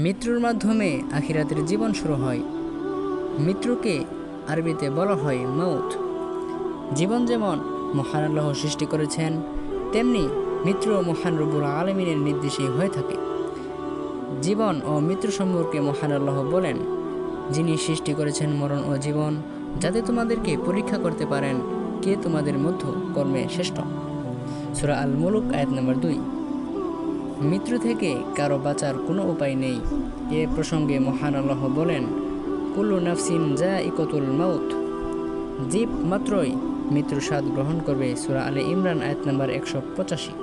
মৃত্যুর মাধ্যমে আখিরাতের জীবন শুরু হয়। মৃত্যুকে আরবিতে বলা হয় মৌত। জীবন যেমন মহান আল্লাহ সৃষ্টি করেছেন, তেমনি মৃত্যু মহান রব্বুল আলামিনের নির্দেশেই হয়ে থাকে। জীবন ও মৃত্যু সম্পর্কে মহান আল্লাহ বলেন, যিনি সৃষ্টি করেছেন মরণ ও জীবন, যাতে তোমাদেরকে পরীক্ষা করতে পারেন কে তোমাদের মধ্য কর্মে শ্রেষ্ঠ। সূরা আল মুলুক আয়াত নম্বর 2। মৃত্যু থেকে কারো বাঁচার কোনো উপায় নেই। এ প্রসঙ্গে মহান আল্লাহ বলেন, কুল্লু নাফসিন যায়িকাতুল মাউত, জীব মাত্রই মৃত্যুর স্বাদ গ্রহণ করবে। সূরা আলে ইমরান আয়াত নম্বর 185।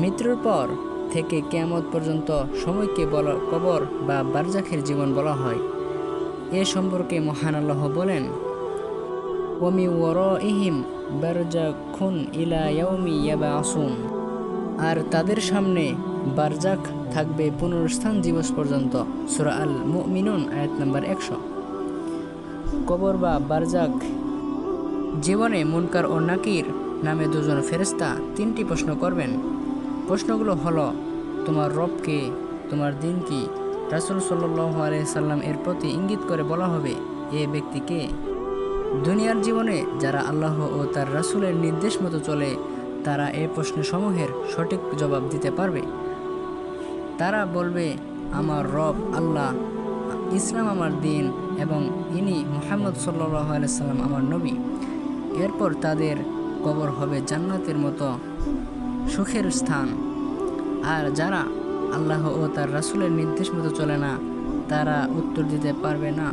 মৃত্যুর পর থেকে কিয়ামত পর্যন্ত সময়কে কবর বা বারজাখের জীবন বলা হয়। এ সম্পর্কে মহান আল্লাহ বলেন, ওমি ওয়ারাইহিম বারজাখুন ইলা ইয়াউমি ইয়াবআসুন, আর তাদের সামনে বারজাখ থাকবে পুনরুত্থান দিবস পর্যন্ত। সূরা আল মুমিনুন আয়াত নম্বর 100। কবর বা বারজাখ জীবনে মুনকার ও নাকির নামে দুজন ফেরেশতা 3টি প্রশ্ন করবেন। প্রশ্নগুলো হলো, তোমার রব কে, তোমার দিন কি? রাসূল সাল্লাল্লাহু আলাইহি সাল্লাম এর প্রতি ইঙ্গিত করে বলা হবে, এ ব্যক্তি কে? দুনিয়ার জীবনে যারা আল্লাহ ও তার রাসূলের নির্দেশ মতো চলে, তারা এই প্রশ্নসমূহের সঠিক জবাব দিতে পারবে। তারা বলবে, আমার রব আল্লাহ, ইসলাম আমার দিন এবং ইনি মুহাম্মদ সাল্লাল্লাহু আলাইহি সাল্লাম আমার নবী। এরপর তাদের কবর হবে জান্নাতের মতো সুখের স্থান। আর যারা আল্লাহ ও তার রাসূলের নির্দেশ মতো চলে না, তারা উত্তর দিতে পারবে না,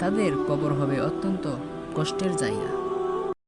তাদের কবর হবে অত্যন্ত কষ্টের জায়গা।